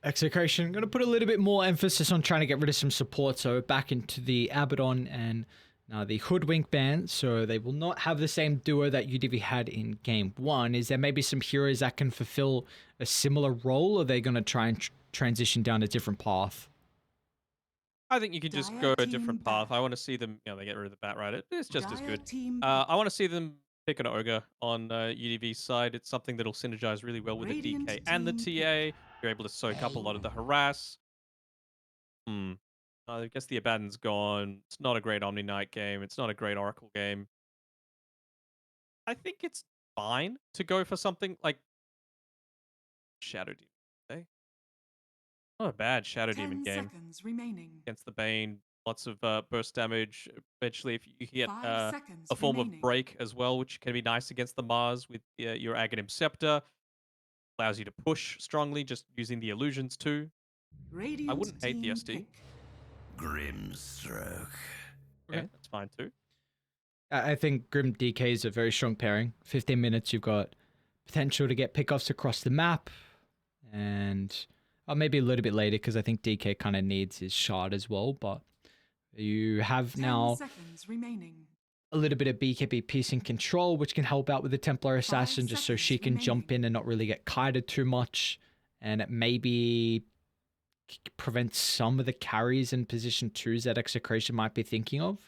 Execration, going to put a little bit more emphasis on trying to get rid of some support. So back into the Abaddon and now the Hoodwink band. So they will not have the same duo that UDV had in game one. Is there maybe some heroes that can fulfill a similar role, or are they going to try and transition down a different path? I think you can just go a different path. I want to see them, they get rid of the bat, right? It's just as good. I want to see them pick an ogre on UDV's side. It's something that'll synergize really well with the DK and the TA. You're able to soak up a lot of the harass. I guess the Abaddon's gone. It's not a great Omni Knight game. It's not a great Oracle game. I think it's fine to go for something like Shadow Demon. Eh? Not a bad Shadow Demon game against the Bane. Lots of burst damage. Eventually, if you get a form of break as well, which can be nice against the Mars with your Aghanim Scepter, allows you to push strongly just using the illusions too. I wouldn't hate the SD. Grimstroke. Okay, that's fine too. I think Grim DK is a very strong pairing. 15 minutes, you've got potential to get pickoffs across the map, and maybe a little bit later because I think DK kind of needs his shard as well. But you have now a little bit of BKB peace and control, which can help out with the Templar Assassin just so she can jump in and not really get kited too much, and it maybe prevent some of the carries and position 2s that Execration might be thinking of.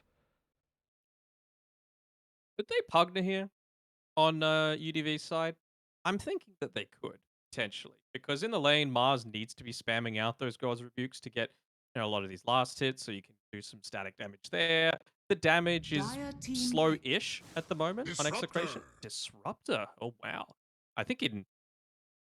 Could they Pugna here on UDV's side? I'm thinking that they could, potentially. Because in the lane, Mars needs to be spamming out those God's Rebukes to get a lot of these last hits, so you can do some static damage there. The damage is slow-ish at the moment on Execration. Disruptor. Oh, wow. I think in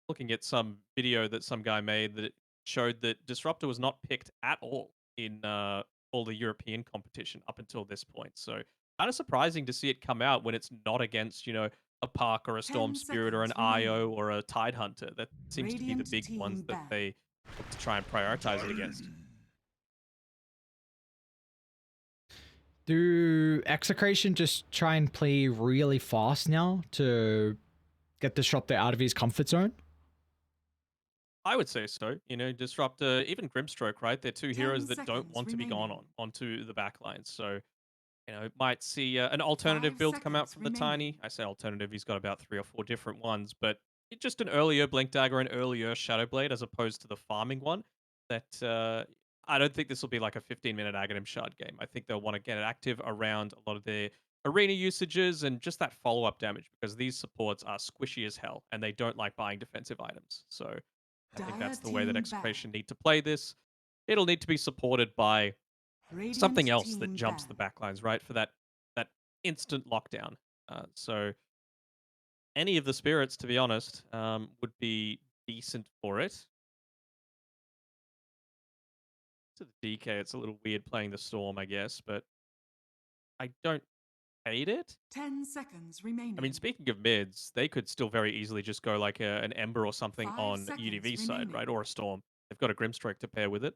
looking at some video that some guy made that it showed that Disruptor was not picked at all in all the European competition up until this point. So kind of surprising to see it come out when it's not against, a Park or a Storm Spirit or an IO or a Tide Hunter. That seems to be the big ones that they look to try and prioritize it against. Do Execration just try and play really fast now to get Disruptor out of his comfort zone? I would say so. Disruptor, even Grimstroke, right? They're two heroes that don't want to be gone onto the backlines. So, might see an alternative build come out from the Tiny. I say alternative, he's got about 3 or 4 different ones, but just an earlier Blink Dagger and earlier Shadow Blade as opposed to the farming one. That I don't think this will be like a 15-minute Aghanim Shard game. I think they'll want to get it active around a lot of their arena usages and just that follow-up damage because these supports are squishy as hell and they don't like buying defensive items. So I think that's the way that Execration need to play this. It'll need to be supported by something else that jumps the backlines, right? For that instant lockdown. So any of the spirits, to be honest, would be decent for it. To the DK, it's a little weird playing the Storm, I guess, but I don't hate it. 10 seconds remaining. I mean, speaking of mids, they could still very easily just go like an Ember or something on UDV side, right? Or a Storm. They've got a Grimstroke to pair with it.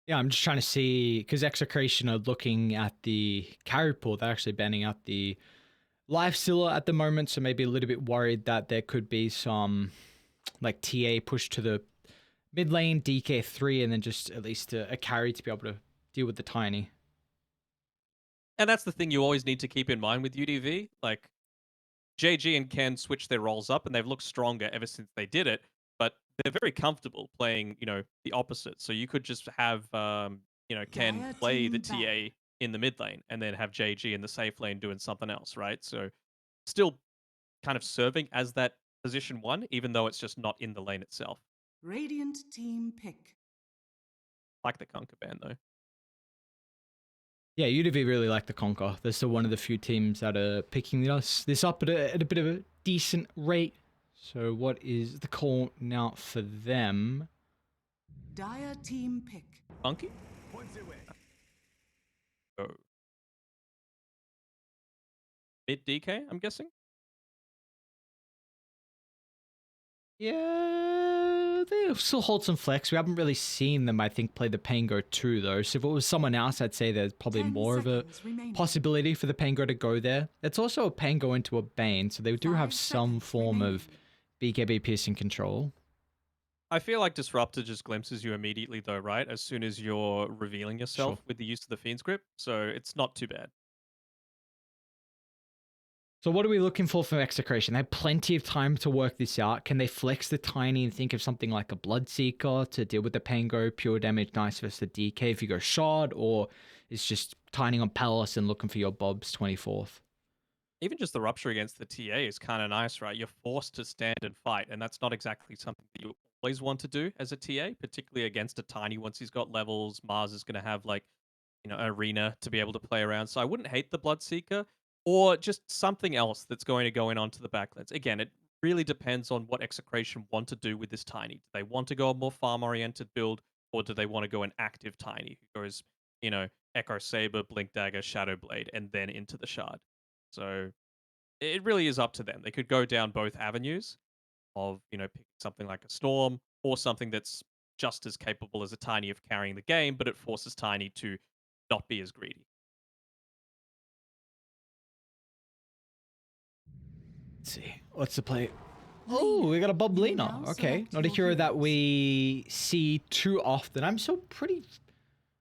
Yeah, I'm just trying to see, because Execration are looking at the carry pool. They're actually banning out the Lifestealer at the moment, so maybe a little bit worried that there could be some like TA push to the mid lane, DK3, and then just at least a carry to be able to deal with the Tiny. And that's the thing you always need to keep in mind with UDV. Like, JG and Ken switch their roles up, and they've looked stronger ever since they did it. But they're very comfortable playing, the opposite. So you could just have, Ken play the TA in the mid lane, and then have JG in the safe lane doing something else, right? So still kind of serving as that position 1, even though it's just not in the lane itself. Radiant team pick. Like the Conquer ban, though. Yeah, UDV really like the Conquer. They're still one of the few teams that are picking this up at a bit of a decent rate. So what is the call now for them? Dire team pick. Funky? Oh. Mid DK, I'm guessing? Yeah, they still hold some flex. We haven't really seen them, I think, play the Pango 2, though. So if it was someone else, I'd say there's probably more of a possibility for the Pango to go there. It's also a Pango into a Bane, so they do have some form of BKB piercing control. I feel like Disruptor just glimpses you immediately, though, right? As soon as you're revealing yourself Sure. with the use of the Fiend's Grip, so it's not too bad. So what are we looking for from Execration? They have plenty of time to work this out. Can they flex the Tiny and think of something like a Bloodseeker to deal with the Pango, pure damage, nice versus the DK if you go Shard, or it's just Tiny on Palace and looking for your Bob's 24th? Even just the Rupture against the TA is kind of nice, right? You're forced to stand and fight, and that's not exactly something that you always want to do as a TA, particularly against a Tiny. Once he's got levels, Mars is going to have, like, an arena to be able to play around. So I wouldn't hate the Bloodseeker, or just something else that's going to go in onto the backlands. Again, it really depends on what Execration want to do with this Tiny. Do they want to go a more farm-oriented build, or do they want to go an active Tiny who goes, Echo Saber, Blink Dagger, Shadow Blade, and then into the Shard? So it really is up to them. They could go down both avenues of, picking something like a Storm, or something that's just as capable as a Tiny of carrying the game, but it forces Tiny to not be as greedy. Let's see. What's the play? Oh, we got a Bob Lena. Okay. Not a hero that we see too often. I'm so pretty...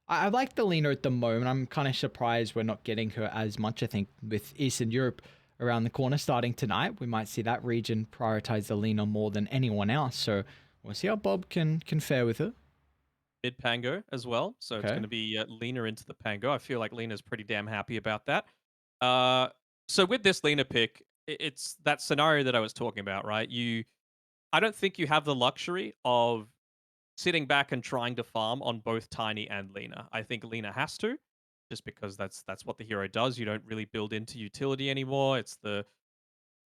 I like the Lena at the moment. I'm kind of surprised we're not getting her as much. I think with Eastern Europe around the corner starting tonight, we might see that region prioritize the Lena more than anyone else. So we'll see how Bob can fare with her. Mid Pango as well. So it's going to be Lena into the Pango. I feel like Lena's pretty damn happy about that. So with this Lena pick, it's that scenario that I was talking about, right? I don't think you have the luxury of sitting back and trying to farm on both Tiny and Lena. I think Lena has to, just because that's what the hero does. You don't really build into utility anymore. It's the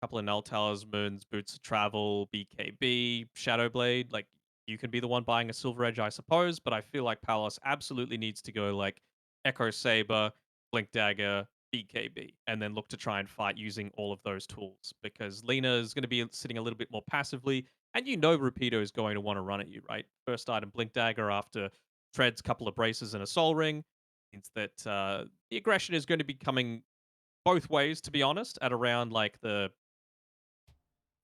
couple of Null Talismans, Boots of Travel, BKB, Shadowblade. Like, you can be the one buying a Silver Edge, I suppose, but I feel like Palace absolutely needs to go like Echo Saber, Blink Dagger, BKB, and then look to try and fight using all of those tools, because Lena is going to be sitting a little bit more passively, and Rapido is going to want to run at you, right? First item, Blink Dagger, after Treads, couple of braces, and a Soul Ring, means that the aggression is going to be coming both ways, to be honest, at around like the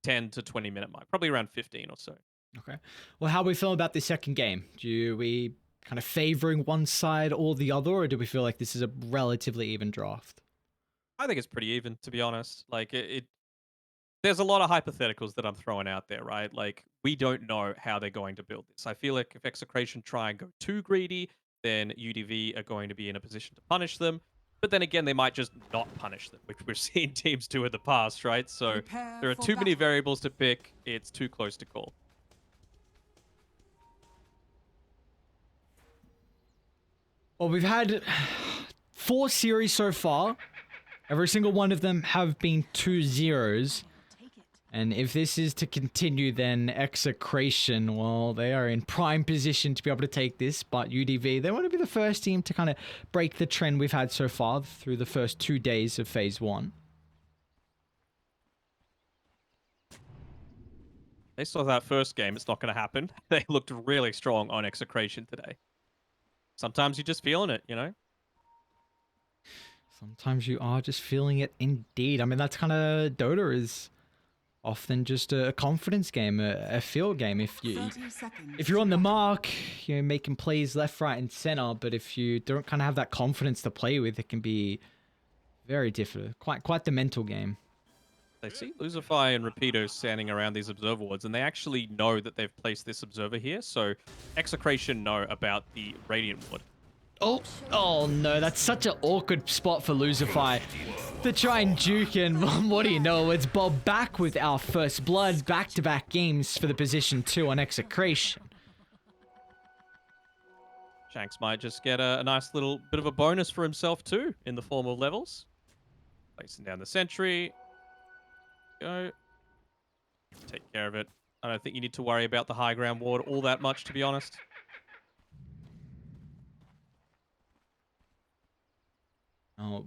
10 to 20 minute mark, probably around 15 or so. Okay. Well, how do we feel about the second game? Do we kind of favoring one side or the other, or do we feel like this is a relatively even draft? I think it's pretty even, to be honest. Like, there's a lot of hypotheticals that I'm throwing out there, right? Like, we don't know how they're going to build this. I feel like if Execration try and go too greedy, then UDV are going to be in a position to punish them. But then again, they might just not punish them, which we've seen teams do in the past, right? So there are too many variables to pick. It's too close to call. Well, we've had 4 series so far. Every single one of them have been 2-0s. And if this is to continue, then Execration, well, they are in prime position to be able to take this. But UDV, they want to be the first team to kind of break the trend we've had so far through the first 2 days of Phase 1. They saw that first game. It's not going to happen. They looked really strong on Execration today. Sometimes you're just feeling it, Sometimes you are just feeling it indeed. I mean, that's kind of Dota is often just a confidence game, a feel game. If you're on the mark, you're making plays left, right, and center. But if you don't kind of have that confidence to play with, it can be very difficult. Quite the mental game. They see Luzify and Rapido standing around these observer wards, and they actually know that they've placed this observer here. So Execration know about the Radiant ward. Oh no, that's such an awkward spot for Luzify to try and juke, and what do you know, it's Bob back with our first blood, back-to-back games for the position 2 on Execration. Shanks might just get a nice little bit of a bonus for himself too, in the form of levels. Placing down the sentry. Go. Take care of it. I don't think you need to worry about the high ground ward all that much, to be honest. Oh,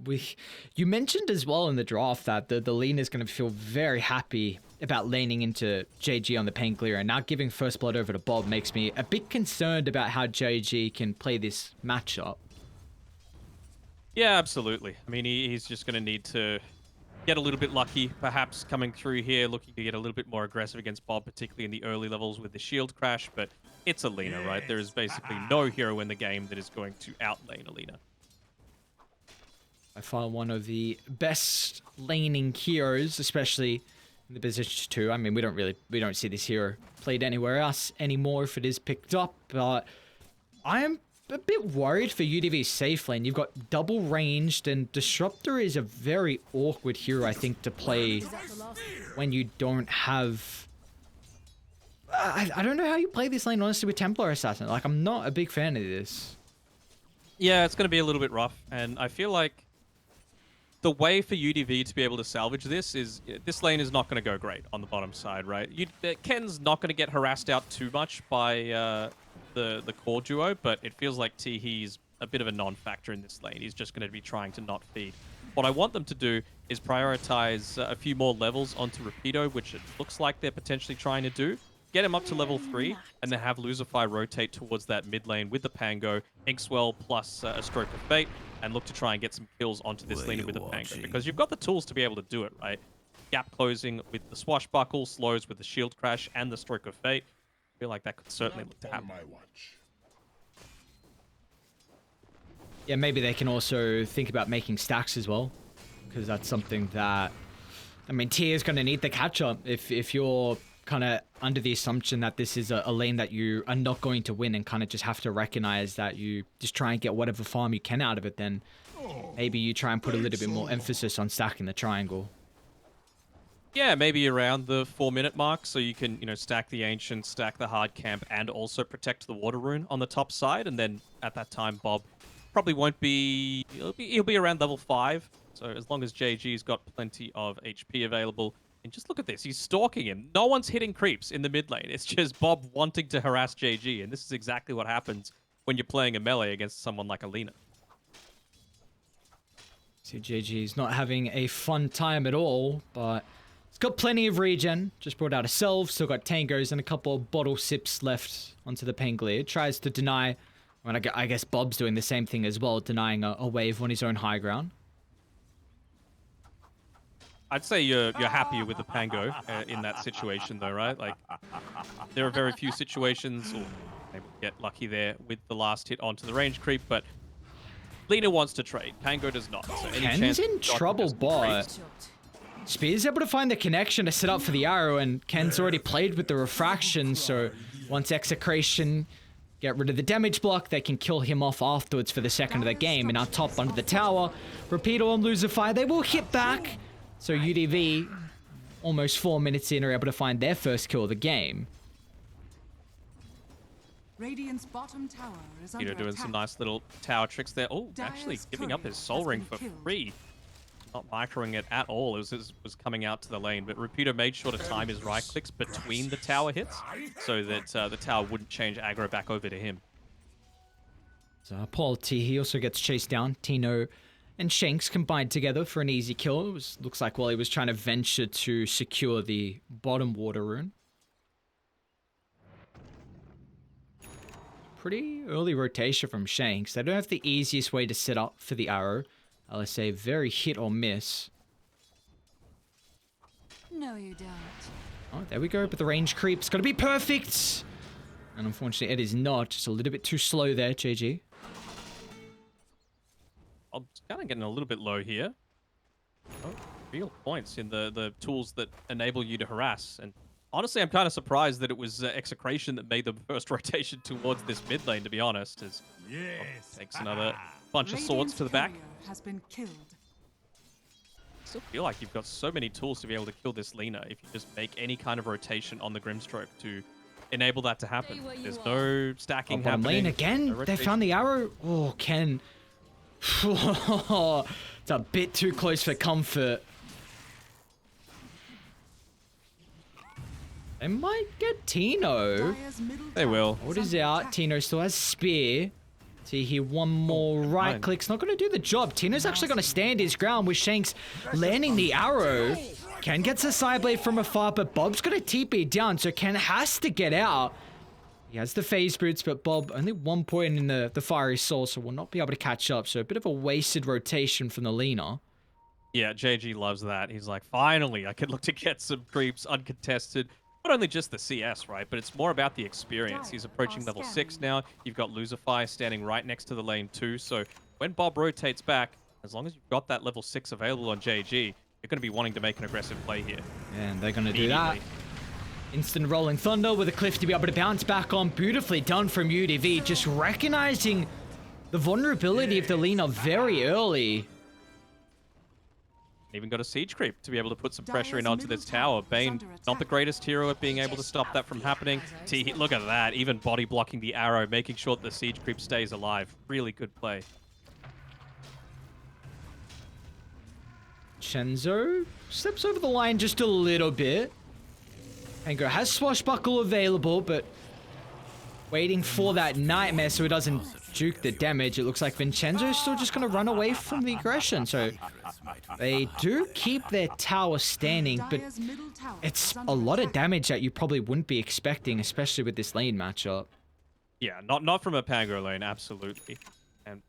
you mentioned as well in the draft that the Lena is going to feel very happy about laning into JG on the Pain Clearer. Now giving first blood over to Bob makes me a bit concerned about how JG can play this matchup. Yeah, absolutely. I mean, he's just going to need to get a little bit lucky, perhaps coming through here, looking to get a little bit more aggressive against Bob, particularly in the early levels with the shield crash, but it's Alina, right? There is basically no hero in the game that is going to outlane Alina. I find one of the best laning heroes, especially in the position 2. I mean, we don't see this hero played anywhere else anymore if it is picked up, but I am a bit worried for UDV's safe lane. You've got double ranged, and Disruptor is a very awkward hero, I think, to play when you don't have... I don't know how you play this lane, honestly, with Templar Assassin. Like, I'm not a big fan of this. Yeah, it's going to be a little bit rough, and I feel like the way for UDV to be able to salvage this is this lane is not going to go great on the bottom side, right? Ken's not going to get harassed out too much by the core duo, but it feels like Teehee's a bit of a non-factor in this lane. He's just going to be trying to not feed. What I want them to do is prioritize a few more levels onto Rapido, which it looks like they're potentially trying to do. Get him up to level 3, and then have Luzify rotate towards that mid lane with the Pango, Inkswell plus a Stroke of Fate, and look to try and get some kills onto this lane with the Pango. Because you've got the tools to be able to do it, right? Gap closing with the Swashbuckle, slows with the Shield Crash, and the Stroke of Fate. I feel like that could certainly look to happen. Yeah, maybe they can also think about making stacks as well, because that's something that... I mean, Tia is going to need the catch-up if you're kind of under the assumption that this is a lane that you are not going to win and kind of just have to recognize that you just try and get whatever farm you can out of it, then maybe you try and put a little bit more emphasis on stacking the triangle. Yeah, maybe around the 4-minute mark, so you can, stack the Ancient, stack the Hard Camp, and also protect the Water Rune on the top side, and then at that time, Bob probably won't be... He'll be around level 5, so as long as JG's got plenty of HP available. And just look at this. He's stalking him. No one's hitting creeps in the mid lane. It's just Bob wanting to harass JG. And this is exactly what happens when you're playing a melee against someone like Alina. So JG's not having a fun time at all, but he's got plenty of regen. Just brought out a Self. Still got Tangos and a couple of bottle sips left onto the Pangolier. Tries to deny... I guess Bob's doing the same thing as well, denying a wave on his own high ground. I'd say you're happier with the Pango in that situation, though, right? Like, there are very few situations, or maybe get lucky there with the last hit onto the range creep, but Lina wants to trade. Pango does not. So any Ken's in trouble, but Spear's able to find the connection to set up for the arrow, and Ken's already played with the refraction, so once Execration get rid of the damage block, they can kill him off afterwards for the second of the game. And now top under the tower, Rapido and Luzify, they will hit back. So UDV, almost 4 minutes in, are able to find their first kill of the game. Radiant's bottom tower is under doing attack. some nice little tower tricks there. Oh, actually Dire's giving up turret his soul has ring been for killed. free. Not microing it at all. It was coming out to the lane, but Rapido made sure to time his right clicks between the tower hits so that the tower wouldn't change aggro back over to him. So Paul T, he also gets chased down. Tino and Shanks combined together for an easy kill. It looks like while he was trying to venture to secure the bottom Water Rune. Pretty early rotation from Shanks. They don't have the easiest way to set up for the arrow. Let's say very hit or miss. No, you don't. Oh, there we go. But the range creep's got to be perfect. And unfortunately, it is not. Just a little bit too slow there, JG. I'm kind of getting a little bit low here. Oh, real points in the tools that enable you to harass. And honestly, I'm kind of surprised that it was Execration that made the first rotation towards this mid lane, to be honest. As takes another bunch of swords to the back. Radiant's courier has been killed. I still feel like you've got so many tools to be able to kill this Lina if you just make any kind of rotation on the Grimstroke to enable that to happen. There's no stacking Bottom happening. lane again. no They rotation. found the arrow. Oh, Ken. It's a bit too close for comfort. They might get Tino. Dire's middle They tower will. is What is under out? attack. Tino still has spear. See here, one more right fine. click's not going to do the job. Tino's actually going to stand his ground with Shanks landing the arrow. Ken gets a side blade from afar, but Bob's going to TP down, so Ken has to get out. He has the phase boots, but Bob only 1 point in the fiery soul, so will not be able to catch up. So a bit of a wasted rotation from the Lina. Yeah, JG loves that. He's like, finally, I can look to get some creeps uncontested. Not only just the CS, right, but it's more about the experience. He's approaching level 6 now. You've got Losify standing right next to the lane too. So when Bob rotates back, as long as you've got that level 6 available on JG, you're going to be wanting to make an aggressive play here. And they're going to do that. Instant Rolling Thunder with a cliff to be able to bounce back on. Beautifully done from UDV. Just recognizing the vulnerability of the Lina very early. Even got a siege creep to be able to put some pressure in onto this tower. Bane, not the greatest hero at being able to stop that from happening. Look at that. Even body blocking the arrow, making sure that the siege creep stays alive. Really good play. Chenzo steps over the line just a little bit. Ango has Swashbuckle available, but waiting for that Nightmare so he doesn't juke the damage. It looks like Vincenzo is still just going to run away from the aggression. So they do keep their tower standing, but it's a lot of damage that you probably wouldn't be expecting, especially with this lane matchup. Yeah, not from a Pango lane, absolutely. And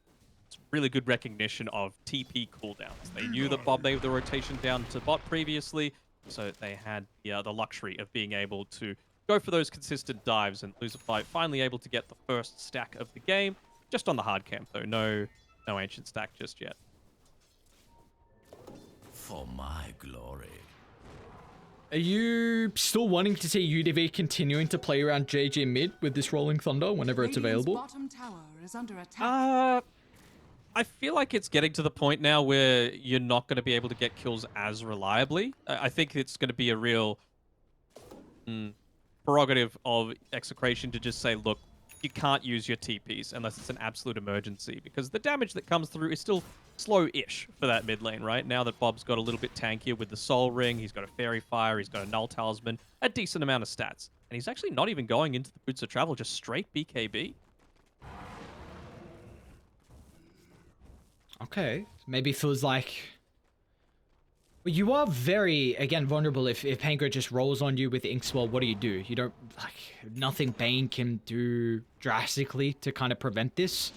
it's really good recognition of TP cooldowns. They knew that Bob made the rotation down to bot previously, so they had the luxury of being able to go for those consistent dives, and Losify finally able to get the first stack of the game, just on the hard camp though. No ancient stack just yet. For my glory. Are you still wanting to see UDV continuing to play around JJ mid with this Rolling Thunder whenever it's available? Bottom tower is under attack. I feel like it's getting to the point now where you're not going to be able to get kills as reliably. I think it's going to be a real prerogative of Execration to just say, look, you can't use your TPs unless it's an absolute emergency, because the damage that comes through is still slow-ish for that mid lane, right? Now that Bob's got a little bit tankier with the Soul Ring, he's got a Fairy Fire, he's got a Null Talisman, a decent amount of stats. And he's actually not even going into the Boots of Travel, just straight BKB. Okay, maybe feels like... Well, you are very, again, vulnerable if Pango just rolls on you with Inkswell. What do? You don't, like, nothing Bane can do drastically to kind of prevent this.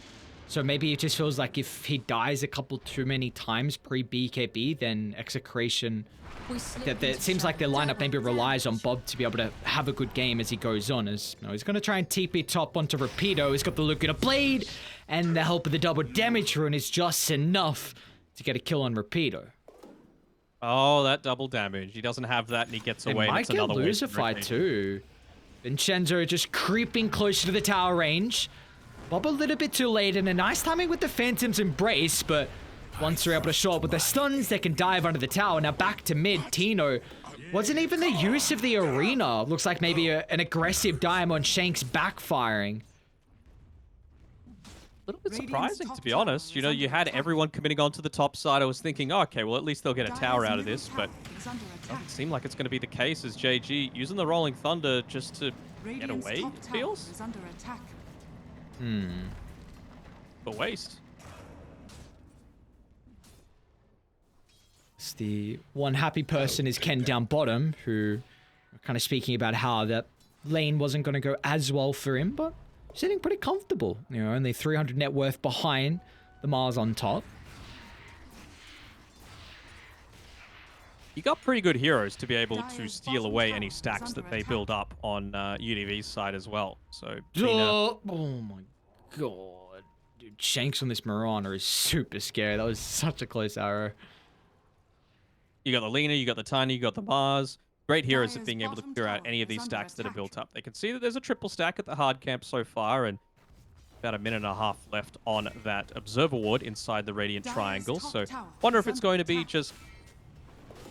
So maybe it just feels like if he dies a couple too many times pre-BKB, then Execration... It seems like their lineup maybe relies on Bob to be able to have a good game as he goes on. As you know, he's going to try and TP top onto Rapido. He's got the Laguna Blade, and the help of the double damage rune is just enough to get a kill on Rapido. Oh, that double damage. He doesn't have that, and he gets away. It might get Lucified too. Vincenzo just creeping closer to the tower range. Bob a little bit too late, and a nice timing with the Phantom's Embrace, but once they're able to show up with the stuns, they can dive under the tower. Now back to mid. Tino wasn't even the use of the arena. Looks like maybe an aggressive dive on Shanks backfiring. A little bit surprising, to be honest. You know, you had everyone committing onto the top side. I was thinking, oh, okay, well, at least they'll get a tower out of this, but it doesn't seem like it's going to be the case, as JG using the Rolling Thunder just to get away, it feels. But waste. The one happy person is Ken down bottom, who kind of speaking about how that lane wasn't going to go as well for him, but sitting pretty comfortable. You know, only 300 net worth behind the Mars on top. You got pretty good heroes to be able to steal away any stacks that they build up on UDV's side as well. So, oh my god. Dude, Shanks on this Marauder is super scary. That was such a close arrow. You got the Lina, you got the Tiny, you got the Mars. Great heroes at being able to clear out any of these stacks that are built up. They can see that there's a triple stack at the hard camp so far, and about a minute and a half left on that Observer Ward inside the Radiant Triangle. So wonder if it's going to be just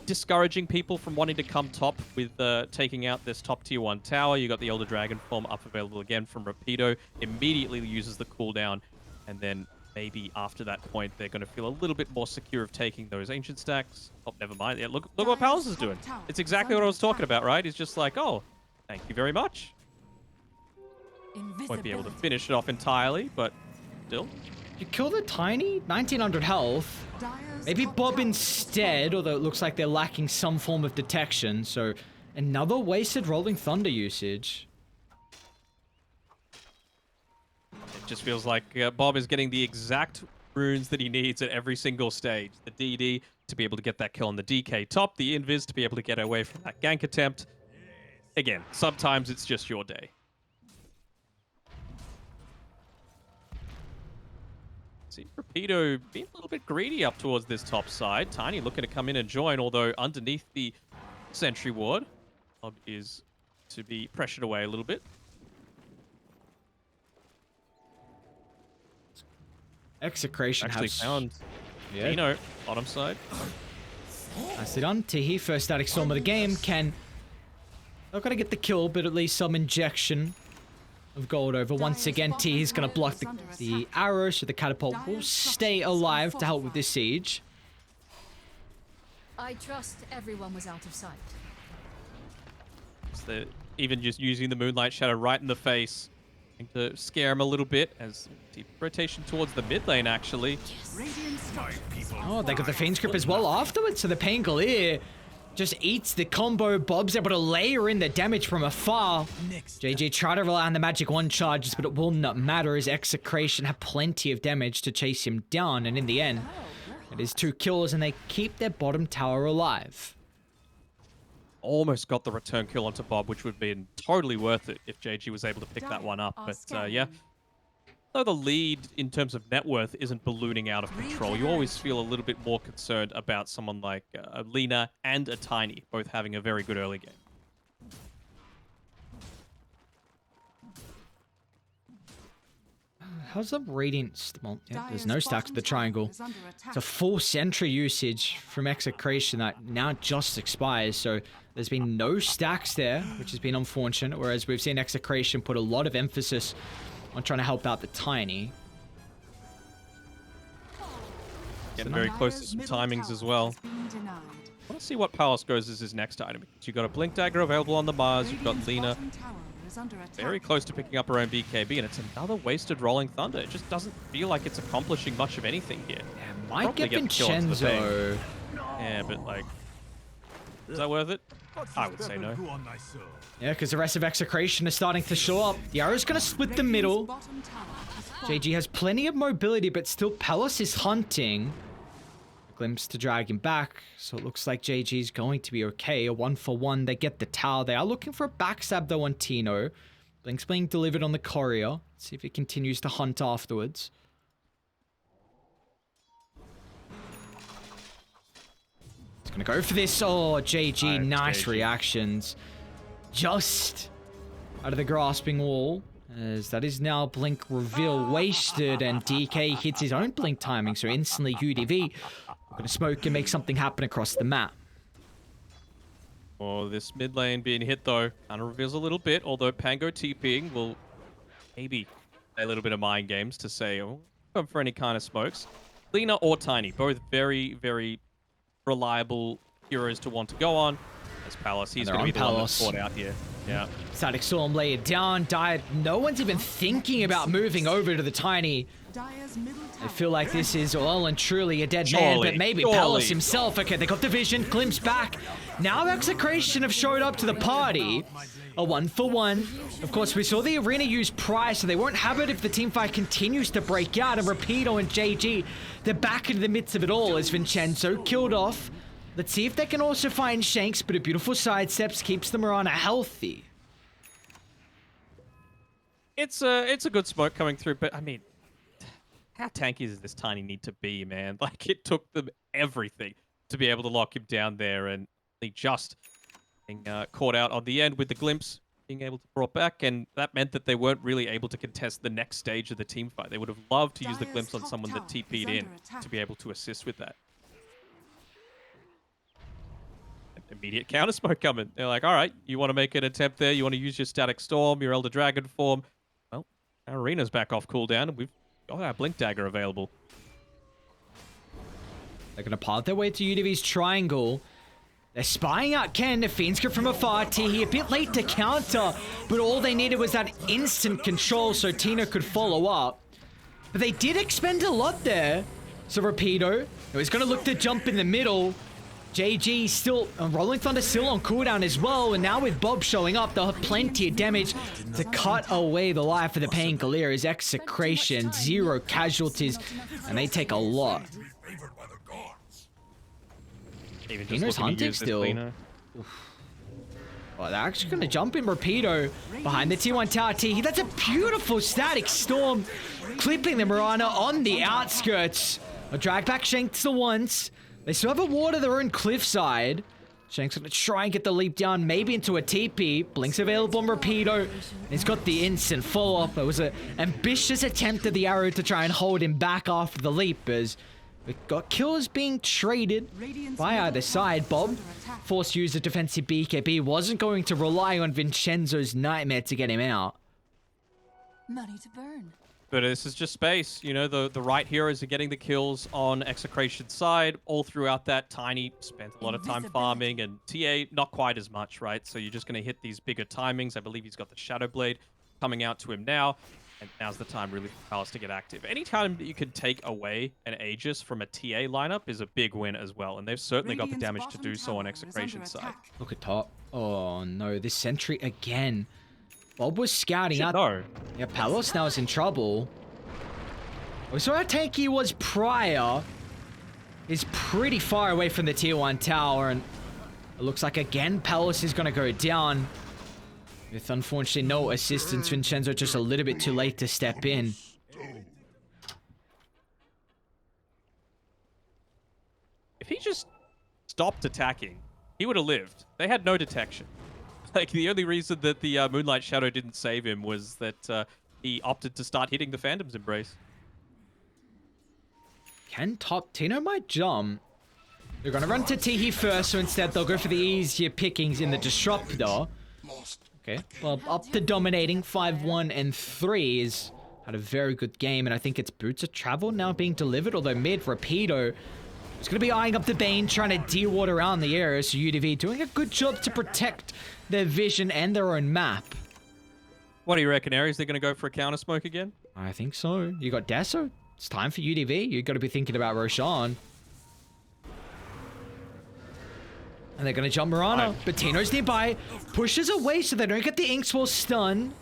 discouraging people from wanting to come top with taking out this top tier 1 tower. You got the Elder Dragon form up available again from Rapido. Immediately uses the cooldown, and then maybe after that point, they're going to feel a little bit more secure of taking those ancient stacks. Oh, never mind. Yeah, look what Palace is doing. It's exactly what I was talking about, right? He's just like, oh, thank you very much. Won't be able to finish it off entirely, but still. You kill the Tiny? 1900 health. Maybe Bob instead, although it looks like they're lacking some form of detection. So another wasted Rolling Thunder usage. It just feels like Bob is getting the exact runes that he needs at every single stage. The DD to be able to get that kill on the DK top, the invis to be able to get away from that gank attempt. Again, sometimes it's just your day. See, Rapido being a little bit greedy up towards this top side. Tiny looking to come in and join, although underneath the sentry ward, Bob is to be pressured away a little bit. Execration Actually has found Dino, bottom side. Nicely done. Tihi, first static storm of the game, can not gonna get the kill, but at least some injection of gold over. Once again, Tihi's gonna block the arrow, so the catapult will stay alive to help with this siege. I trust everyone was out of sight. So even just using the Moonlight Shadow right in the face to scare him a little bit as deep rotation towards the mid lane, actually. Oh, they got the Fiend's Grip as well afterwards, so the Pangolier just eats the combo. Bob's able to layer in the damage from afar. JJ tried to rely on the magic one charges, but it will not matter as Execration have plenty of damage to chase him down, and in the end, it is 2 kills and they keep their bottom tower alive. Almost got the return kill onto Bob, which would have been totally worth it if JG was able to pick that one up. But yeah, though the lead in terms of net worth isn't ballooning out of control, you always feel a little bit more concerned about someone like a Lina and a Tiny, both having a very good early game. How's the Radiant? Well, yeah, there's no stacks with the triangle. It's a full sentry usage from Execration that now just expires, so there's been no stacks there, which has been unfortunate, whereas we've seen Execration put a lot of emphasis on trying to help out the Tiny. Getting very close to some timings as well. I want to see what Palace goes as his next item. You've got a Blink Dagger available on the Mars, you've got Lina very close to picking up her own BKB, and it's another wasted Rolling Thunder. It just doesn't feel like it's accomplishing much of anything here. Yeah, might get Vincenzo. Yeah, but like, is that worth it? I would say no. Yeah, because the rest of Execration is starting to show up. The arrow's going to split the middle. JG has plenty of mobility, but still Palace is hunting. A glimpse to drag him back, so it looks like JG's going to be okay. A 1-for-1, they get the tower. They are looking for a backstab though on Tino. Blink's being delivered on the courier. Let's see if he continues to hunt afterwards. He's gonna go for this. Oh, JG, nice reactions. Just out of the grasping wall. As that is now Blink reveal wasted, and DK hits his own Blink timing, so instantly UDV. We're gonna smoke and make something happen across the map. Oh, this mid lane being hit though, kind of reveals a little bit, although Pango TPing will maybe play a little bit of mind games to say, oh, come for any kind of smokes. Lina or Tiny, both very, very reliable heroes to want to go on. As Palace, he's going to be the one that's caught out here. Yeah. Static Storm lay it down, died. No one's even thinking about moving over to the Tiny. I feel like this is well and truly a dead man, but maybe Palace himself. Okay, they got the vision, glimpse back. Now Execration have showed up to the party. A 1-for-1. Of course, we saw the arena use prior, so they won't have it if the teamfight continues to break out. And Rapido and JG, they're back into the midst of it all as Vincenzo killed off. Let's see if they can also find Shanks, but a beautiful sidesteps keeps the Mirana healthy. It's a good smoke coming through, but I mean, how tanky does this Tiny need to be, man? Like, it took them everything to be able to lock him down there, and he just being caught out on the end with the glimpse, being able to brought back, and that meant that they weren't really able to contest the next stage of the team fight. They would have loved to use the glimpse on someone that TP'd in to be able to assist with that. Immediate counter smoke coming. They're like, all right, you want to make an attempt there? You want to use your Static Storm, your Elder Dragon form? Well, our arena's back off cooldown, and we've got our Blink Dagger available. They're going to part their way to UDV's triangle. They're spying out Ken, the Fiend's Grip from afar. Tihi a bit late to counter, but all they needed was that instant control so Tina could follow up. But they did expend a lot there. So Rapido, he was going to look to jump in the middle. JG still, Rolling Thunder still on cooldown as well, and now with Bob showing up, they'll have plenty of damage to cut away the life of the Painkillers. Execration, 0 casualties, and they take a lot. Tino's hunting still. Oh, they're actually going to jump in Rapido behind the T1 tower. That's a beautiful static storm, clipping the Mirana on the outskirts. A drag back Shanks the once. They still have a ward of their own cliffside. Shanks going to try and get the leap down, maybe into a TP. Blink's available on Rapido. He's got the instant follow-up. It was an ambitious attempt of the arrow to try and hold him back after the leap, as we got kills being traded by either side. Bob, forced use of defensive BKB, wasn't going to rely on Vincenzo's Nightmare to get him out. Money to burn. But this is just space. You know, the right heroes are getting the kills on Execration's side. All throughout that, Tiny spent a lot of time farming, and TA not quite as much, right? So you're just going to hit these bigger timings. I believe he's got the Shadow Blade coming out to him now. And now's the time really for Palace to get active. Anytime that you can take away an Aegis from a TA lineup is a big win as well. And they've certainly got the damage to do so on Execration's side. Look at top. Oh no, this sentry again. Bob was scouting out. No. Yeah, Palos now is in trouble. We saw how tanky he was prior. He's pretty far away from the tier 1 tower, and it looks like again Palos is going to go down. With unfortunately no assistance, Vincenzo just a little bit too late to step in. If he just stopped attacking, he would have lived. They had no detection. Like, the only reason that the Moonlight Shadow didn't save him was that he opted to start hitting the Phantom's Embrace. Can top Tino might jump. They're going to run to Tihi first, so instead they'll go for the easier pickings in the Disruptor. Okay, well, up to dominating 5-1 and 3s. Had a very good game, and I think it's Boots of Travel now being delivered, although mid Rapido is going to be eyeing up the Bane, trying to de-ward around the area, so UDV doing a good job to protect their vision and their own map. What do you reckon, Aries? They're going to go for a counter smoke again? I think so. You got Deso. It's time for UDV. You've got to be thinking about Roshan. And they're going to jump Mirana, but Tino's nearby, pushes away so they don't get the Inkswell stun.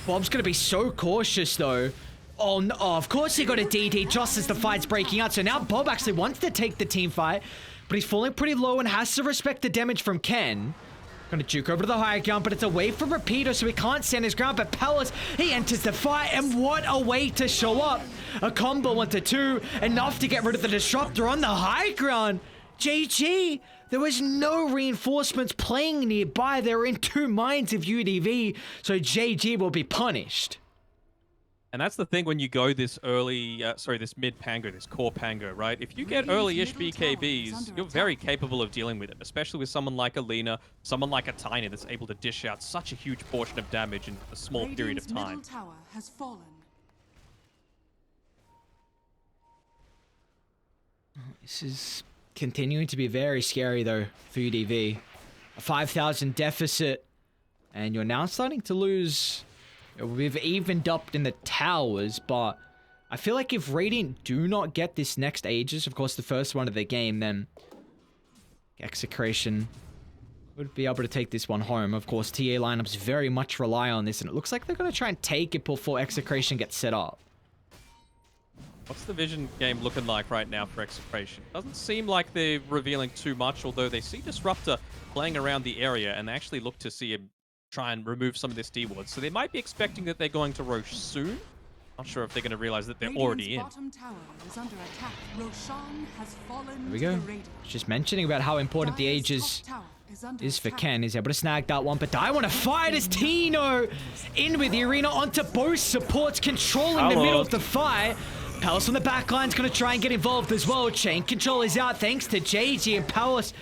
Bob's going to be so cautious though. Oh, no, of course he got a DD just as the fight's breaking out. So now Bob actually wants to take the team fight, but he's falling pretty low and has to respect the damage from Ken. Going to juke over to the high ground, but it's away from Rapido, so he can't stand his ground. But Palace, he enters the fight, and what a way to show up. A combo 1-2, enough to get rid of the Disruptor on the high ground. GG. There was no reinforcements playing nearby. They were in two minds of UDV, so JG will be punished. And that's the thing when you go this early, this mid Pango, this core Pango, right? If you get early-ish BKBs, you're very capable of dealing with it, especially with someone like Alina, someone like a Tiny that's able to dish out such a huge portion of damage in a small period of time. Tower has fallen. This is continuing to be very scary though for UDV. A 5,000 deficit, and you're now starting to lose. We've evened up in the towers, but I feel like if Radiant do not get this next Aegis, of course the first one of the game, then Execration would be able to take this one home. Of course, TA lineups very much rely on this, and it looks like they're going to try and take it before Execration gets set up. What's the vision game looking like right now for Execration? Doesn't seem like they're revealing too much, although they see Disruptor playing around the area, and they actually look to see him try and remove some of this D-ward. So they might be expecting that they're going to Roche soon. Not sure if they're going to realize that they're already in. Bottom tower is under attack. Roshan has fallen. There we go. Just mentioning about how important the Aegis is for Ken. He's able to snag that one, but I want to fight as Tino in with the arena onto both supports, controlling the middle of the fight. Palace on the back line's going to try and get involved as well. Chain control is out thanks to JG, and Palace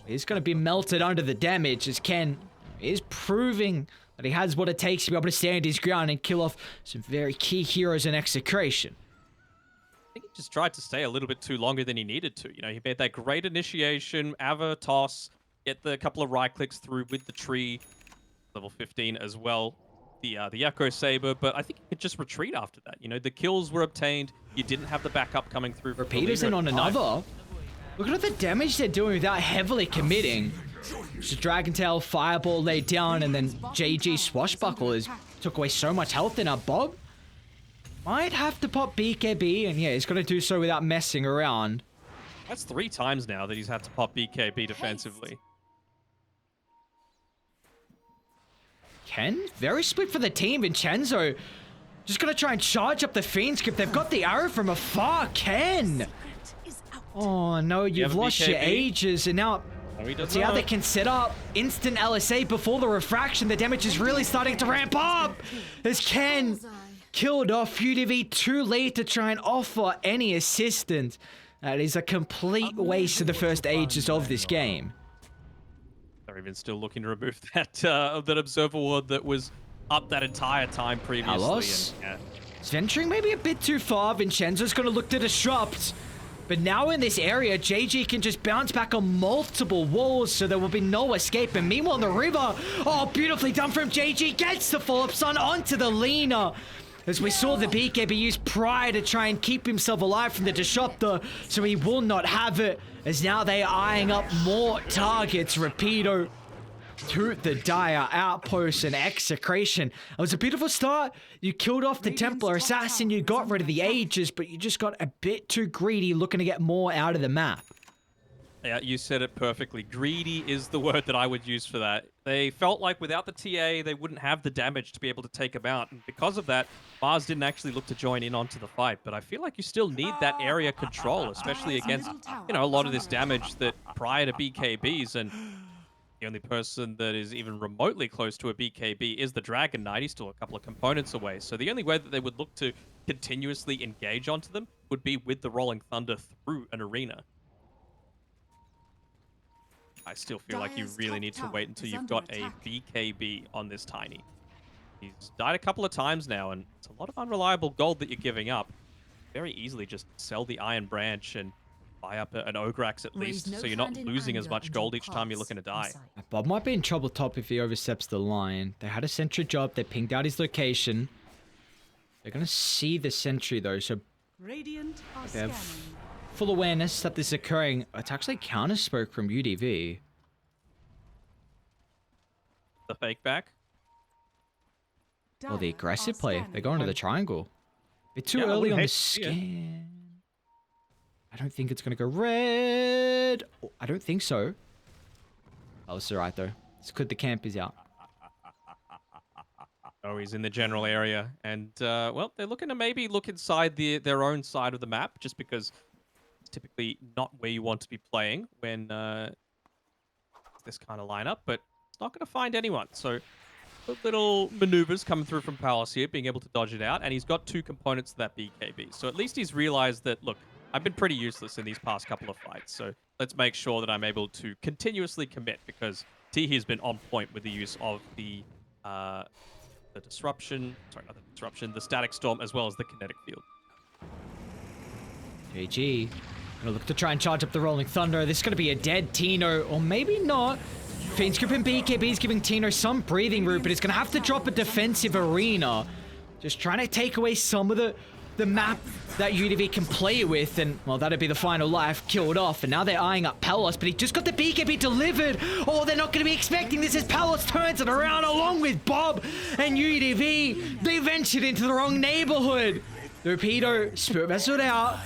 is going to be melted under the damage as Ken is proving that he has what it takes to be able to stand his ground and kill off some very key heroes in Execration. I think he just tried to stay a little bit too longer than he needed to. You know, he made that great initiation, Ava toss, get the couple of right clicks through with the tree, level 15 as well, the Echo Saber, but I think he could just retreat after that. You know, the kills were obtained, you didn't have the backup coming through. Rapido's in on another. Look at the damage they're doing without heavily committing. The Dragon Tail Fireball laid down, and then JG Swashbuckle took away so much health in our Bob. Might have to pop BKB, and yeah, he's going to do so without messing around. That's 3 times now that he's had to pop BKB defensively. Ken, very split for the team. Vincenzo just going to try and charge up the Fiend Script. They've got the arrow from afar. Ken! Oh no, you've lost your ages, and now let's see how they can set up instant LSA before the refraction. The damage is really starting to ramp up as Ken killed off UDV too late to try and offer any assistance. That is a complete waste of the first ages of this game. They're even still looking to remove that observer ward that was up that entire time previously. Palos. It's venturing maybe a bit too far. Vincenzo's going to look to disrupt. But now in this area, JG can just bounce back on multiple walls, so there will be no escape. And meanwhile, in the river, oh, beautifully done from JG. Gets the follow-up stun onto the Lina. As we saw the BKB use prior to try and keep himself alive from the Disruptor, so he will not have it. As now they are eyeing up more targets. Rapido to the Dire Outpost and Execration. It was a beautiful start. You killed off the Templar Assassin, you got rid of the Aegis, but you just got a bit too greedy looking to get more out of the map. Yeah, you said it perfectly. Greedy is the word that I would use for that. They felt like without the TA, they wouldn't have the damage to be able to take him out. And because of that, Mars didn't actually look to join in onto the fight. But I feel like you still need that area control, especially against, you know, a lot of this damage that prior to BKBs, and the only person that is even remotely close to a BKB is the Dragon Knight. He's still a couple of components away. So the only way that they would look to continuously engage onto them would be with the Rolling Thunder through an arena. I still feel like you really need to wait until you've got a BKB on this Tiny. He's died a couple of times now, and it's a lot of unreliable gold that you're giving up. Very easily just sell the Iron Branch and buy up an Ograx at least, so you're not losing as much gold each time you're looking to die. Bob might be in trouble top if he oversteps the line. They had a sentry job. They pinged out his location. They're going to see the sentry, though, so they have full awareness that this is occurring. It's actually counter-spoke from UDV. The fake back. Oh, the aggressive play. They're going to the triangle. A bit too early on the scan. I don't think it's going to go red. Oh, I don't think so. Oh, it's alright, though. It's good the camp is out. Oh, he's in the general area. And, well, they're looking to maybe look inside their own side of the map, just because it's typically not where you want to be playing when this kind of lineup, but it's not going to find anyone. So, little maneuvers coming through from Palace here, being able to dodge it out, and he's got 2 components to that BKB. So at least he's realized that, look, I've been pretty useless in these past couple of fights, so let's make sure that I'm able to continuously commit, because T has been on point with the use of the disruption, sorry, not the disruption, the static storm, as well as the kinetic field. JG gonna look to try and charge up the Rolling Thunder. This is gonna be a dead Tino, or maybe not. Fiendscript and BKB is giving Tino some breathing room, but it's gonna have to drop a defensive arena. Just trying to take away some of the map that UDV can play with, and, well, that'd be the final life killed off. And now they're eyeing up Palos, but he just got the BKB delivered. Oh, they're not going to be expecting this as Palos turns it around along with Bob and UDV. They ventured into the wrong neighborhood. The Rapido Spirit Vesseled out.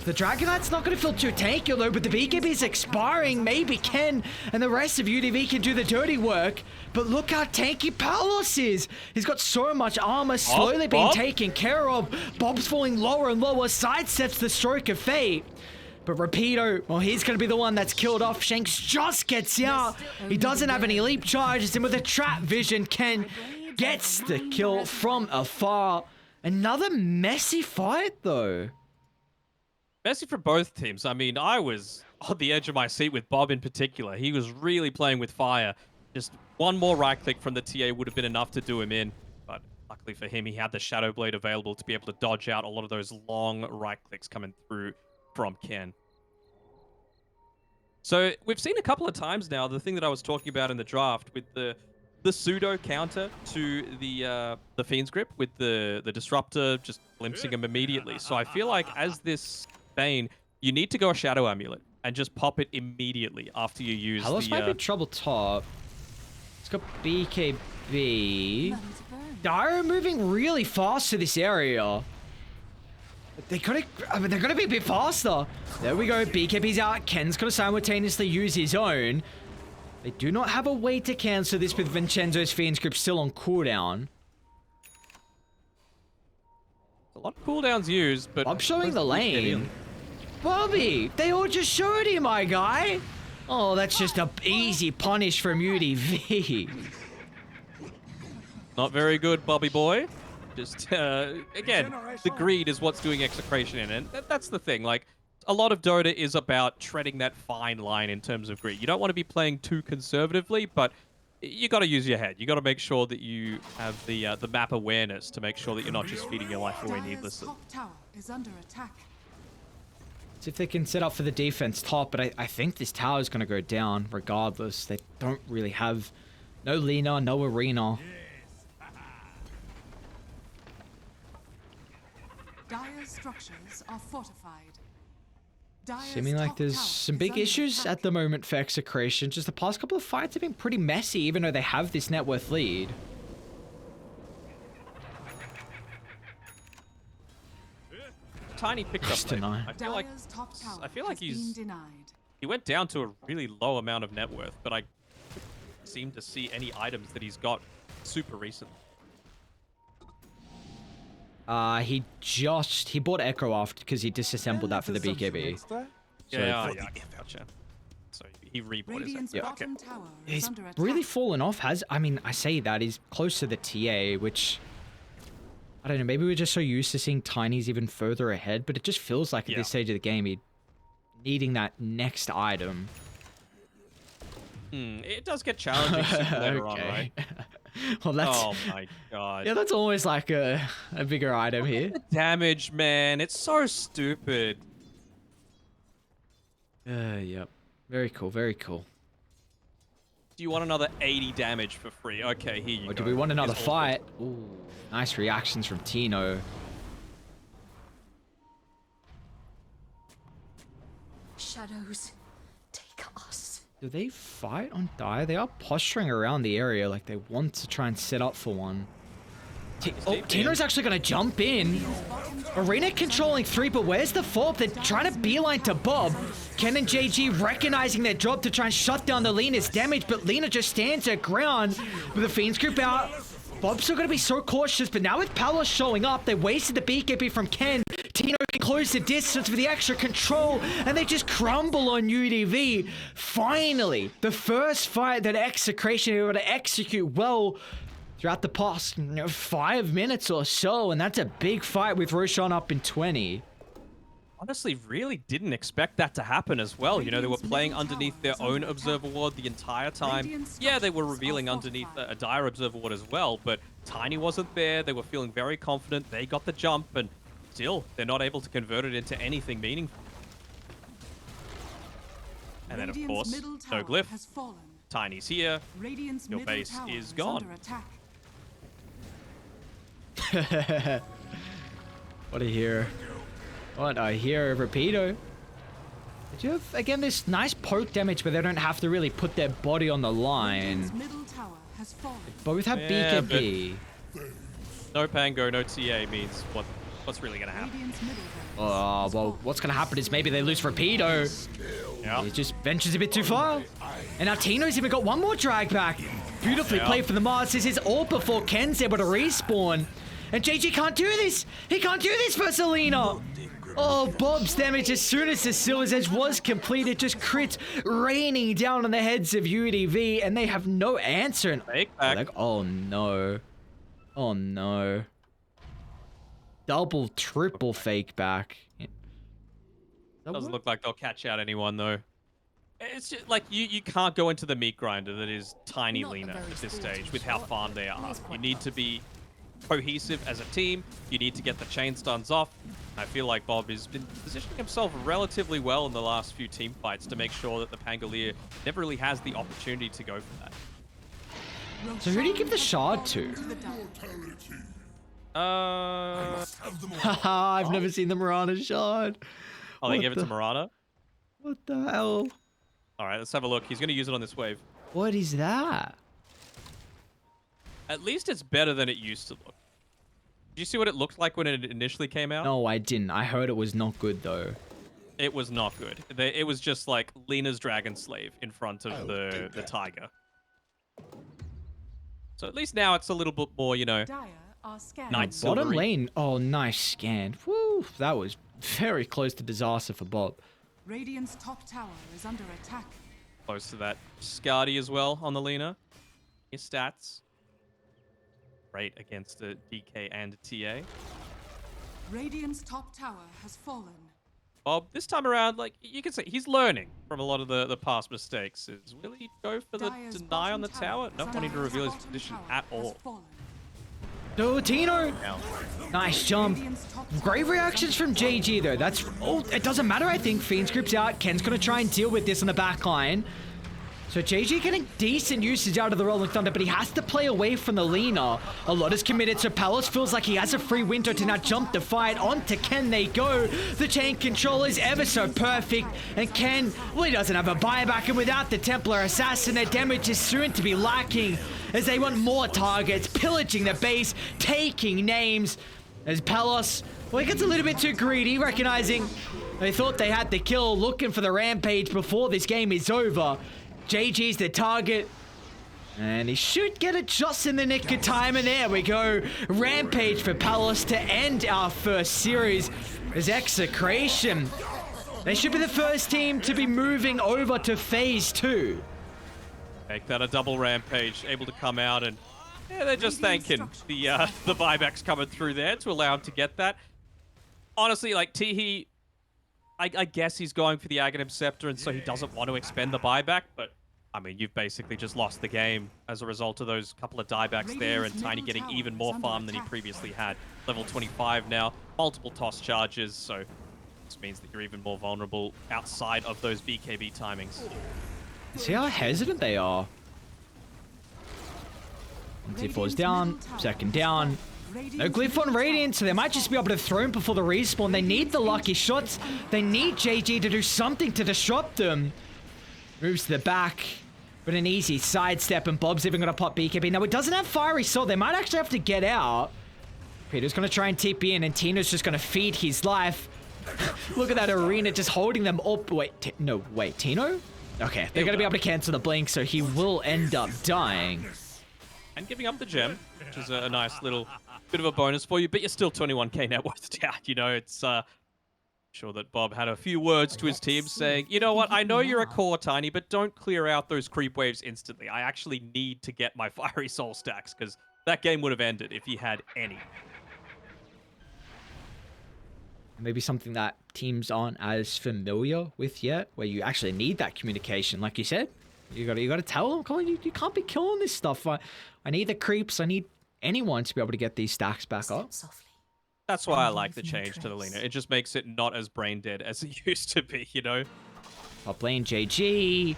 The Dragon Knight's not going to feel too tanky, though, but the BKB is expiring. Maybe Ken and the rest of UDV can do the dirty work. But look how tanky Palos is. He's got so much armor slowly being taken care of. Bob's falling lower and lower, sidesteps the stroke of fate. But Rapido, well, he's going to be the one that's killed off. Shanks just gets out. He doesn't have any leap charges, and with a trap vision, Ken gets the kill from afar. Another messy fight, though. Messy for both teams. I mean, I was on the edge of my seat with Bob in particular. He was really playing with fire. Just one more right click from the TA would have been enough to do him in. But luckily for him, he had the Shadow Blade available to be able to dodge out a lot of those long right clicks coming through from Ken. So we've seen a couple of times now the thing that I was talking about in the draft with the pseudo counter to the Fiend's Grip with the Disruptor just glimpsing him immediately. So I feel like as this Bane, you need to go a Shadow Amulet. and just pop it immediately after you use Palos might be in trouble top. It's got BKB. Money to burn. Dire moving really fast to this area. They gotta, I mean, they're gonna be a bit faster. There we go. BKB's out. Ken's gonna simultaneously use his own. They do not have a way to cancel this with Vincenzo's Fiend's Grip still on cooldown. A lot of cooldowns used, but I'm showing the lane. Bobby, they all just showed him, my guy. Oh, that's just a easy punish from UDV. Not very good, Bobby boy. Just, again, the greed is what's doing Execration in, and that's the thing. Like, a lot of Dota is about treading that fine line in terms of greed. You don't want to be playing too conservatively, but you got to use your head. You got to make sure that you have the map awareness to make sure that you're not just feeding your life away Dire's needlessly. top tower is under attack. See if they can set up for the defense top, but I think this tower is going to go down regardless. They don't really have no Lina, no Arena. Dire's structures are fortified. Dire's Seeming like top there's tower some is big under issues attack. at the moment for Execration. Just the past couple of fights have been pretty messy, even though they have this net worth lead. Tiny picked up Just late. deny. Dire's top tower I feel like has been he's denied. he went down to a really low amount of net worth, but I seem to see any items that he's got super recently. He bought Echo after because he disassembled that for the BKB. Yeah, gotcha. So he rebought his Radiant's okay. bottom tower is He's under attack. really fallen off. I mean, I say that he's close to the TA, which I don't know. Maybe we're just so used to seeing Tiny's even further ahead, but it just feels like at this stage of the game, he needing that next item. It does get challenging later on, right? Well, that's Oh my god. yeah, that's always like a bigger item here. The damage, man. It's so stupid. Yep. Very cool. Very cool. Do you want another 80 damage for free? Okay, here you Or go. do we want another Here's all fight? Ooh, nice reactions from Tino. Shadows, take us. Do they fight on Dire? They are posturing around the area like they want to try and set up for one. Tino's actually going to jump in. Arena controlling 3, but where's the fault? They're trying to beeline to Bob. Ken and JG recognizing their job to try and shut down the Lena's damage, but Lena just stands her ground with the Fiend's Group out. Bob's still going to be so cautious, but now with Palos showing up, they wasted the BKB from Ken. Tino can close the distance with the extra control, and they just crumble on UDV. Finally, the first fight that Execration were able to execute well throughout the past 5 minutes or so, and that's a big fight with Roshan up in 20. Honestly, really didn't expect that to happen as well. You know, they were playing underneath their own Observer Ward the entire time. Yeah, they were revealing underneath a Dire Observer Ward as well, but Tiny wasn't there. They were feeling very confident. They got the jump, and still, they're not able to convert it into anything meaningful. And then, of course, no glyph. Tiny's here. Your base is gone. What a hero. What a hero, Rapido. Did you have, again, this nice poke damage, but they don't have to really put their body on the line. Both have Yeah, BKB. No Pango, no TA means what's really going to happen? Oh, well, what's going to happen is maybe they lose Rapido. Yeah. He just ventures a bit too far. And now Tino's even got one more drag back. Beautifully played for the Mars. This is all before Ken's able to respawn. And JG can't do this. He can't do this for Selena. Oh, Bob's damage as soon as the Silver's Edge was completed, just crits raining down on the heads of UDV, and they have no answer. And Fake back. oh no. Oh no. Double, triple fake back. Doesn't look like they'll catch out anyone, though. It's just like you can't go into the meat grinder that is Tiny Not a Lena very at this sporty stage with how shot. farmed they are. Nice You point. need to be cohesive as a team. You need to get the chain stuns off. I feel like Bob has been positioning himself relatively well in the last few team fights to make sure that the Pangolier never really has the opportunity to go for that. So who do you give the shard to? Oh, Haha, I've never seen the Mirana shard. they What gave it to the- Murata? What the hell? All right, let's have a look. He's going to use it on this wave. What is that? At least it's better than it used to look. Did you see what it looked like when it initially came out? No, I didn't. I heard it was not good though. It was not good. It was just like Lena's Dragon Slave in front of the Tiger. So at least now it's a little bit more, you know, Dire are scanning. nice Bottom silvery. lane. Oh, nice scan. Woo, that was very close to disaster for Bob. Radiant's top tower is under attack. Close to that. Scardy as well on the Lena. His stats. Great against the DK and TA. Radiant's top tower has fallen. Bob, this time around, like, you can say he's learning from a lot of the past mistakes. Will he go for the Dire's deny on the bottom tower? is Not under wanting to attack. reveal his Bottom position tower at has all. fallen. No, Tino. Nice jump. Radiant's top tower Great is reactions under from attack. JG though. That's oh, it doesn't matter. I think Fiend's Grip's out. Ken's gonna try and deal with this on the back line. So JG getting decent usage out of the Rolling Thunder, but he has to play away from the Lena. A lot is committed, so Palace feels like he has a free window to now jump the fight. Onto Ken they go. The chain control is ever so perfect. And Ken, well, he doesn't have a buyback, and without the Templar Assassin, their damage is soon to be lacking as they want more targets, pillaging the base, taking names. As Palace, well, he gets a little bit too greedy, recognizing they thought they had the kill, looking for the rampage before this game is over. JG's the target. And he should get it just in the nick of time. And there we go. Rampage for Palace to end our first series. As Execration, they should be the first team to be moving over to phase 2. Make that a double rampage, able to come out and yeah, they're just thanking the buybacks coming through there to allow him to get that. Honestly, like Teehee, I guess he's going for the Aghanim Scepter, and so he doesn't want to expend the buyback, but I mean, you've basically just lost the game as a result of those couple of diebacks there, and Tiny getting even more farm than he previously had. Level 25 now, multiple toss charges, so this means that you're even more vulnerable outside of those BKB timings. See how hesitant they are. T4's down, second down. No glyph on Radiant, so they might just be able to throw him before the respawn. They need the lucky shots. They need JG to do something to disrupt them. Moves to the back, but an easy sidestep, and Bob's even going to pop BKB. Now, it doesn't have Fiery Soul. They might actually have to get out. Peter's going to try and TP in, and Tino's just going to feed his life. Look at that arena just holding them up. Wait, no, wait, Tino? Okay, they're going to be able to cancel the blink, so he will end up dying. And giving up the gem, which is a nice little bit of a bonus for you, but you're still 21k net worth down. You know, it's sure that Bob had a few words to his team saying, you know what, I know you're a core, Tiny, but don't clear out those creep waves instantly. I actually need to get my Fiery Soul stacks, because that game would have ended if he had any. Maybe something that teams aren't as familiar with yet, where you actually need that communication, like you said. You gotta tell them, Colin, you can't be killing this stuff. I need the creeps. I need anyone to be able to get these stacks back up. Softly. That's why I like the change to the Lena. It just makes it not as brain dead as it used to be, you know? Top lane JG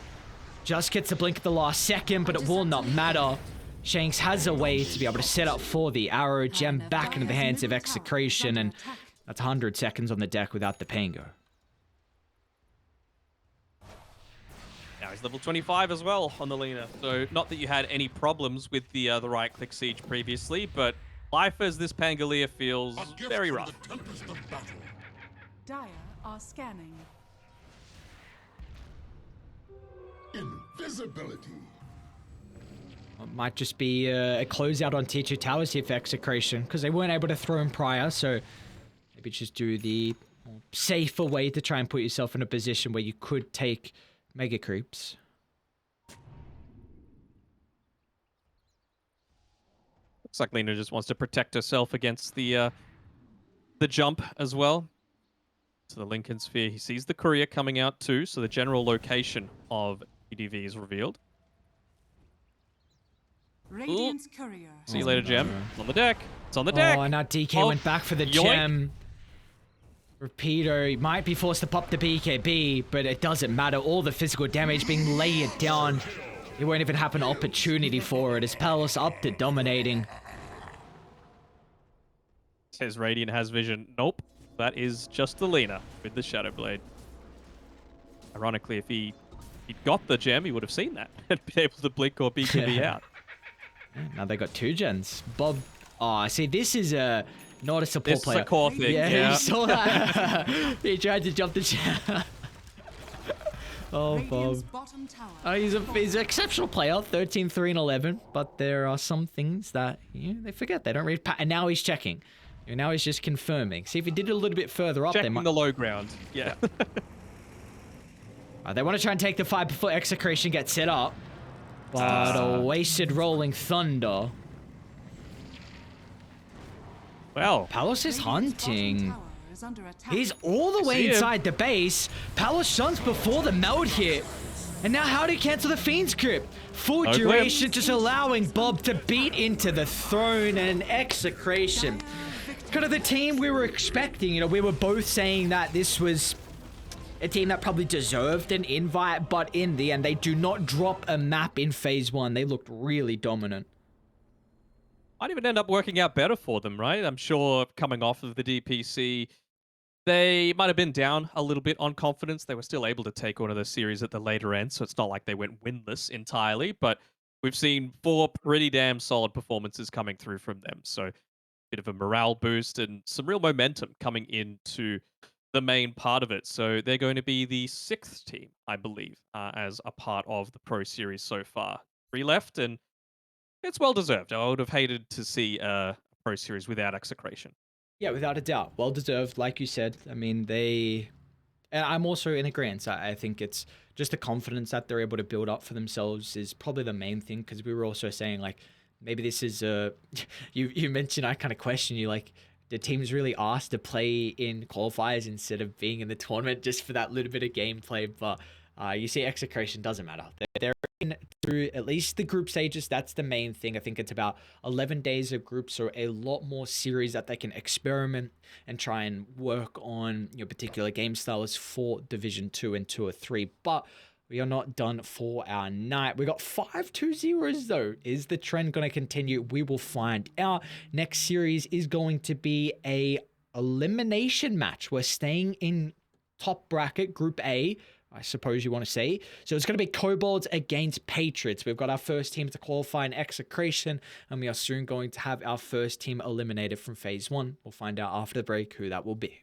just gets a blink at the last second, but it will not matter. Shanks has a way to be able to set up for the arrow gem back into the hands of Execration, and that's 100 seconds on the deck without the Pango. Now he's level 25 as well on the Lena. So not that you had any problems with the right-click siege previously, but life as this Pangolier feels very rough. Dire are scanning. Invisibility. It might just be a closeout on tier 2 towers here for Execration, because they weren't able to throw him prior, so maybe just do the safer way to try and put yourself in a position where you could take mega creeps. Looks like Lena just wants to protect herself against the jump as well. So the Lincoln Sphere, he sees the courier coming out too, so the general location of EDV is revealed. Radiant's courier. See you later, Gem. It's on the deck. It's on the deck. Oh, and now DK went back for the yoink. gem. Repeater might be forced to pop the BKB, but it doesn't matter. All the physical damage being laid down. It won't even have an opportunity for it as Palace up to dominating. Says Radiant has vision. Nope. That is just the Lena with the Shadow Blade. Ironically, if he'd got the gem, he would have seen that and been able to blink or BKB out. Now they got 2 gens. Bob. Oh, see, this is not a support This is player. a core thing. Yeah, you saw that. He tried to jump the gen. Oh, Radiant's Bob. bottom tower. He's an exceptional player, 13, 3, and 11. But there are some things that they forget. They don't read. And now he's checking. Now he's just confirming. See, if he did it a little bit further up, they Checking might. the low ground. Yeah. They want to try and take the fight before Execration gets set up. But a wasted Rolling Thunder. Well, Palos is Radiant's bottom hunting. tower is under attack. He's all the way See him. inside the base. Palos shuns before the meld hit. And now how do you cancel the Fiend's Grip? Full No duration, glimpse. just allowing Bob to beat into the throne and Execration. Kind of the team we were expecting. We were both saying that this was a team that probably deserved an invite, but in the end, they do not drop a map in Phase 1. They looked really dominant. might even end up working out better for them, right? I'm sure coming off of the DPC, they might have been down a little bit on confidence. They were still able to take one of the series at the later end, so it's not like they went winless entirely, but we've seen 4 pretty damn solid performances coming through from them. So bit of a morale boost and some real momentum coming into the main part of it. So they're going to be the 6th team, I believe, as a part of the Pro Series so far. 3 left, and it's well deserved. I would have hated to see a Pro Series without Execration. Yeah, without a doubt. Well deserved, like you said. I mean, and I'm also in agreement. I think it's just the confidence that they're able to build up for themselves is probably the main thing, because we were also saying, like, maybe this is you mentioned, I kind of question you, like, the team's really asked to play in qualifiers instead of being in the tournament just for that little bit of gameplay. But you see, Execration doesn't matter. They're in through at least the group stages. That's the main thing. I think it's about 11 days of groups, so a lot more series that they can experiment and try and work on particular game styles for Division 2 and 2 or 3. But we are not done for our night. We got 5 2-0s though. Is the trend going to continue? We will find out. Next series is going to be a elimination match. We're staying in top bracket, Group A, I suppose you want to say. So it's going to be Kobolds against Patriots. We've got our first team to qualify in Execration, and we are soon going to have our first team eliminated from Phase 1. We'll find out after the break who that will be.